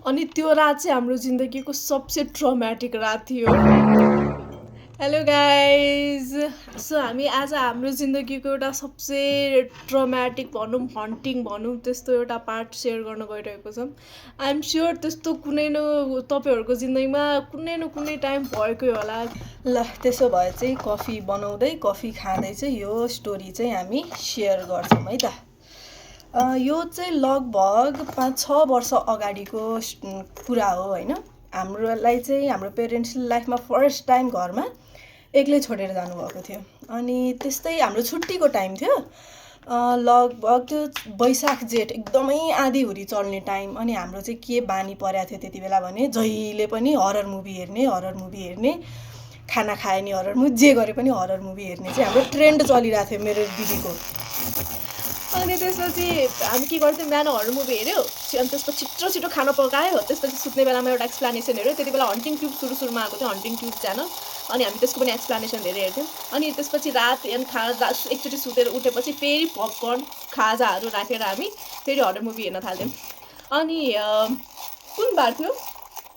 अनि त्यो रात चाहिँ हाम्रो जिन्दगीको सबसे ट्रमेटिक रात थियो। हेलो गाइज, सो हामी आज हाम्रो जिन्दगीको एउटा सबसे ट्रमेटिक भनौँ, हन्टिङ भनौँ, त्यस्तो एउटा पार्ट सेयर गर्न गइरहेको छौँ। आइएम स्योर त्यस्तो कुनै न तपाईँहरूको जिन्दगीमा कुनै न कुनै टाइम भएकै होला। ल त्यसो भए चाहिँ कफी बनाउँदै कफी खाँदै चाहिँ यो स्टोरी चाहिँ हामी सेयर गर्छौँ है त। यो चाहिँ लगभग 5-6 वर्ष अगाडिको कुरा हो होइन। हाम्रोलाई चाहिँ हाम्रो पेरेन्ट्स लाइफमा फर्स्ट टाइम घरमा एक्लै छोडेर जानुभएको थियो। अनि त्यस्तै हाम्रो छुट्टीको टाइम थियो, लगभग त्यो वैशाख जेठ एकदमै आँधीहुरी चल्ने टाइम। अनि हाम्रो चाहिँ के बानी परेको थियो त्यति बेला भने जहिले पनि हरर मुभी हेर्ने, खाना खाए नि हरर मुभी, जे गरे पनि हरर मुभी हेर्ने चाहिँ हाम्रो ट्रेन्ड चलिरहेको थियो मेरो दिदीको। अनि त्यसपछि हामी के गर्थ्यौँ, बिहान हरर मुभी हेऱ्यो, अनि त्यसपछि छिटो खाना पकायो, त्यसपछि सुत्ने बेलामा एउटा एक्सप्लानेसन हेऱ्यो। त्यति बेला हन्टिङ ट्युब सुरुमा आएको थियो, हन्टिङ ट्युब च्यानल। अनि हामी त्यसको पनि एक्सप्लानेसन धेरै हेर्थ्यौँ। अनि त्यसपछि रात एकचोटि सुतेर उठेपछि फेरि पपकर्न खाजाहरू राखेर हामी फेरि हरर मुभी हेर्न थाल्थ्यौँ। अनि कुन बार थियो?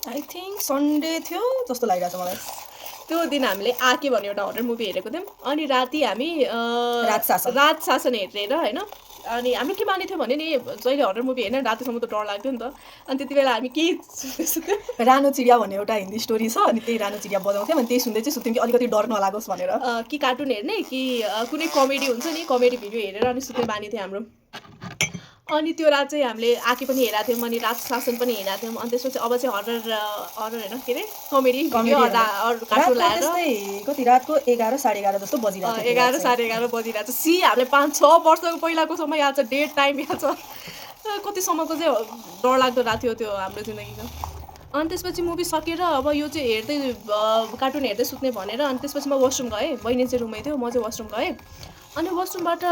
आई थिङ्क सन्डे थियो जस्तो लागिरहेको छ मलाई। त्यो दिन हामीले आके भन्ने एउटा हरर मुभी हेरेको थियौँ। अनि राति हामी रात शासन हेरेर होइन। अनि हामी के बानी थियो भने नि, जहिले हरर मुभी हेर्न रातिसम्म त डर लाग्थ्यो नि त। अनि त्यति बेला हामी के रानो चिडिया भन्ने एउटा हिन्दी स्टोरी छ, अनि त्यही रानो चिडिया बजाउँथ्यौँ। अनि त्यही सुन्दै चाहिँ सुत्थ्यौँ कि अलिकति डर नलागोस् भनेर। कि कार्टुन हेर्ने कि कुनै कमेडी हुन्छ नि, कमेडी भिडियो हेरेर अनि सुत्ने बानी थियो हाम्रो। अनि त्यो रात चाहिँ हामीले आके पनि हेरेको थियौँ, अनि रात शासन पनि हेरेको थियौँ। अनि त्यसपछि अब चाहिँ हरर होइन के अरे कमेडी कार्टुन लगाएर कति रातको 11 साढे 11 जस्तो बजिरहेको थियो। 11 साढे 11 बजिरहेको छ। हामीले 5-6 वर्षको पहिलाको समय याद छ, डेट टाइम याद छ। कतिसम्मको चाहिँ डरलाग्दो रात थियो त्यो हाम्रो जिन्दगीको। अनि त्यसपछि मुभी सकेर अब यो चाहिँ हेर्दै कार्टुन हेर्दै सुत्ने भनेर, अनि त्यसपछि म वासरुम गएँ। बहिनी चाहिँ रुममै थियो, म चाहिँ वासरुम गएँ। अनि वासरुमबाट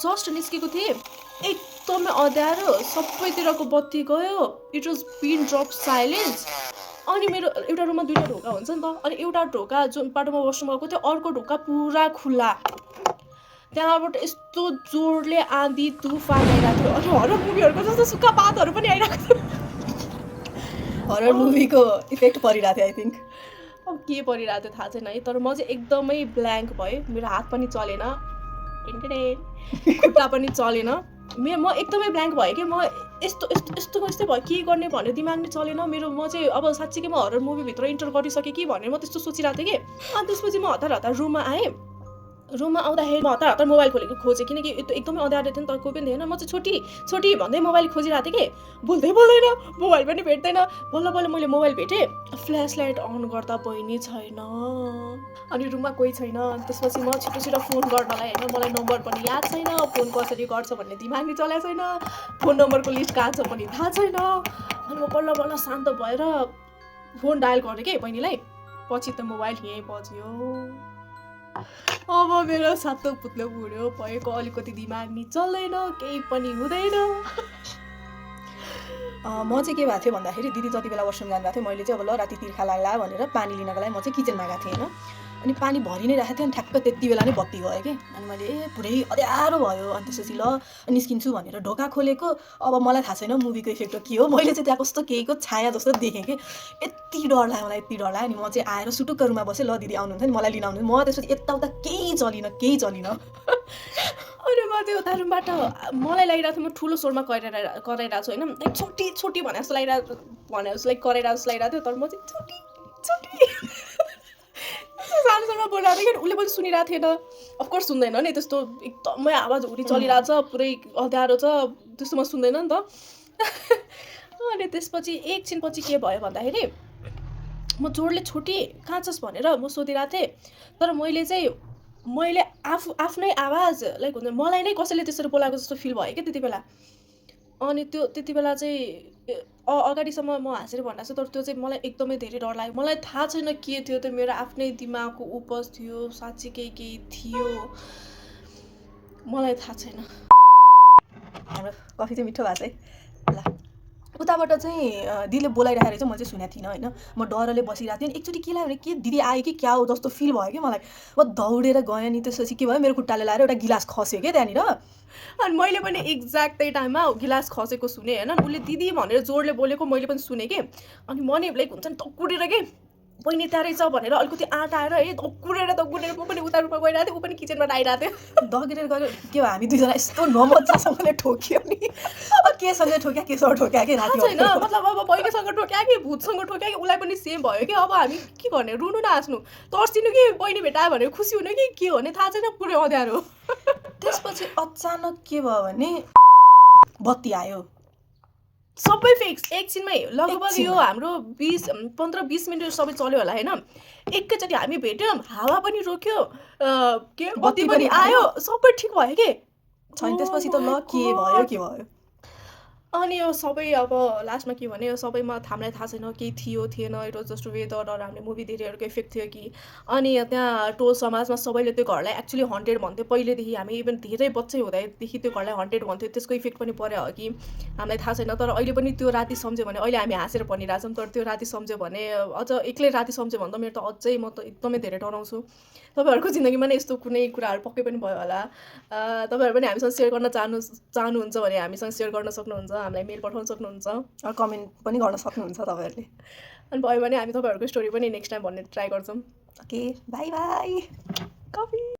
जस्ट निस्केको थिएँ, एकदमै अँध्यारो, सबैतिरको बत्ती गयो, it was pin drop silence. अनि मेरो एउटा रुममा 2टा ढोका हुन्छ नि त, अनि एउटा ढोका जुन बाटोमा वासरुम गएको थियो अर्को ढोका पुरा खुल्ला। त्यहाँबाट यस्तो जोडले आँधी तुफान आइरहेको थियो। अनि हरर मुभीहरूको जस्तो सुक्खा पातहरू पनि आइरहेको थियो। हरर मुभीको इफेक्ट परिरहेको थियो आई थिङ्क। अब के परिरहेको थियो थाहा छैन है, तर म चाहिँ एकदमै ब्ल्याङ्क भएँ। मेरो हात पनि चलेन, खुट्टा पनि चलेन, म एकदमै ब्ल्याङ्क भएँ कि म यस्तै भयो, के गर्ने भनेर दिमाग नै चलेन मेरो। म चाहिँ अब साँच्चीकै म हरर मुभीभित्र इन्टर गरिसकेँ कि भनेर म त्यस्तो सोचिरहेको थिएँ कि। अनि त्यसपछि म हतार रुममा आएँ। रुममा आउँदाखेरि म हतार मोबाइल खोलेको खोजेँ, किनकि एकदमै अँध्यारो थियो नि त, कोही पनि थिएन। म चाहिँ छोटी भन्दै मोबाइल खोजिरहेको थिएँ कि बोल्दैन, मोबाइल पनि भेट्दैन। बल्ल मैले मोबाइल भेटेँ, फ्ल्यास लाइट अन गर्दा बहिनी छैन, अनि रुममा कोही छैन। त्यसपछि म छिटो फोन गर्नलाई होइन, मलाई नम्बर पनि याद छैन, फोन कसरी गर्छ भन्ने दिमाग नै चलेको छैन, फोन नम्बरको लिस्ट कहाँ छ पनि थाहा छैन। अनि म बल्ल शान्त भएर फोन डायल गरेँ कि बहिनीलाई। पछि त मोबाइल यहीँ बज्यो। अब मेरो सातो पुत्लो बुढो भएको, अलिकति दिमाग नि चल्दैन, केही पनि हुँदैन। म चाहिँ के भएको थियो भन्दाखेरि, दिदी जति बेला वासरुम जानुभएको थियो, मैले चाहिँ अब ल राति तिर्खा लाग्ला भनेर पानी लिनको लागि म चाहिँ किचनमा गएको थिएँ होइन। अनि पानी भरि नै राखेको थियो, अनि ठ्याक्क त्यति बेला नै बत्ती गयो कि। अनि मैले पुरै अँध्यारो भयो। अनि त्यसपछि ल निस्किन्छु भनेर ढोका खोलेको। अब मलाई थाहा छैन मुभीको इफेक्ट के हो, मैले चाहिँ त्यहाँ कस्तो केहीको छाया जस्तो देखेँ कि। यति डर लाग्यो मलाई, यति डर लाग्यो। अनि म चाहिँ आएर सुटुक्क रुममा बसेँ, ल दिदी आउनुहुन्छ नि मलाई लिन आउनु। म त्यसपछि यताउता केही चलिन। अनि म त्यो उता रुमबाट मलाई लागिरहेको थियो म ठुलो स्वरमा कराइरहेको छु होइन, छोटी भने जस्तो लागिरहेको कराइरहेको जस्तो लागिरहेको थियो। तर म चाहिँ छोटी सानो स्वरमा बोलिरहेको थिएँ कि उसले पनि सुनिरहेको थिएन। अफकोर्स सुन्दैन नि, त्यस्तो एकदमै आवाज हुरी चलिरहेको छ, पुरै अँध्यारो छ, त्यस्तोमा सुन्दैन नि त। अनि त्यसपछि एकछिनपछि के भयो भन्दाखेरि, म जोडले छोटी कहाँ छस् भनेर म सोधिरहेको थिएँ। तर मैले आफ्नै आवाज लाइक हुन्छ मलाई नै कसैले त्यसरी बोलाएको जस्तो फिल भयो क्या त्यति बेला। अनि त्यति बेला चाहिँ अगाडिसम्म म हाँसेर भनिरहेको छु, तर त्यो चाहिँ मलाई एकदमै धेरै डर लाग्यो। मलाई थाहा छैन के थियो, त्यो मेरो आफ्नै दिमागको उपज थियो, साँच्चै केही थियो, मलाई थाहा छैन। हाम्रो कफी चाहिँ मिठो भएको छ है। ल उताबाट चाहिँ दिदीले बोलाइराखेर चाहिँ म चाहिँ सुनेको थिइनँ होइन। म डरले बसिरहेको थिएँ। एकचोटि के लाग्यो भने के दिदी आयो कि क्या हो जस्तो फिल भयो कि मलाई। म दौडेर गएँ अनि त्यसपछि के भयो मेरो खुट्टाले लाएर एउटा गिलास खस्यो क्या त्यहाँनिर। अनि मैले पनि एक्ज्याक्ट त्यही टाइममा गिलास खसेको सुनेँ होइन। उसले दिदी भनेर जोडले बोलेको मैले पनि सुनेँ कि। अनि म नि लाइक हुन्छ नि दौडेर के बहिनी त्यहाँ रहेछ भनेर अलिकति आँट आएर दौडेर म पनि उता रुममा गइरहेको थिएँ, ऊ पनि किचनमा आइरहेको थियो। दगेरेर गयो के भयो हामी दुईजना यस्तो नमजासँगले ठोक्यो नि। अब केसँग ठोक्या केसँग ठोक्या कि थाहा राति छैन मतलब अब बहिनीसँग ठोक्या कि भूतसँग ठोक्या कि उसलाई पनि सेम भयो कि। अब हामी के गर्ने, रुनु न हाँस्नु, तर्सिनु कि बहिनी भेटायो भनेर खुसी हुनु कि हो भने थाहा छैन, पुरै अँध्यारो। त्यसपछि अचानक के भयो भने बत्ती आयो। सबै फिक्स एकछिनमै लगभग यो एकछिनमा। हाम्रो 15-20 मिनट सबै चल्यो होला होइन। एकैचोटि हामी भेट्यौँ, हावा पनि रोक्यो, के बत्ती पनि आयो, सबै ठिक भयो कि। छैन त्यसपछि त ल के Oh my भयो God. के भयो। अनि यो सबै अब लास्टमा के भने यो सबैमा हामीलाई थाहा छैन केही थियो थिएन, इट वाज जस्ट वेदर र हामीले मुभी धेरैहरूको इफेक्ट थियो कि। अनि त्यहाँ टोल समाजमा सबैले त्यो घरलाई एक्चुअली हन्टेड भन्थ्यो पहिलेदेखि। हामी इभन धेरै बच्चै हुँदादेखि त्यो घरलाई हन्टेड भन्थ्यो, त्यसको इफेक्ट पनि पऱ्यो हो कि हामीलाई थाहा छैन। तर अहिले पनि त्यो राति सम्झ्यो भने, अहिले हामी हाँसेर भनिरहेछौँ तर त्यो राति सम्झ्यो भने, अझ एक्लै राति सम्झ्यो भने त मेरो त अझै म त एकदमै धेरै डराउँछु। तपाईँहरूको जिन्दगीमा नै यस्तो कुनै कुराहरू पक्कै पनि भयो होला। तपाईँहरू पनि हामीसँग सेयर गर्न चाहनुहुन्छ भने हामीसँग सेयर गर्न सक्नुहुन्छ, हामीलाई मेल पठाउन सक्नुहुन्छ, कमेन्ट पनि गर्न सक्नुहुन्छ तपाईँहरूले। अनि भयो भने हामी तपाईँहरूको स्टोरी पनि नेक्स्ट टाइम भन्ने ट्राई गर्छौँ। Okay by by. कफी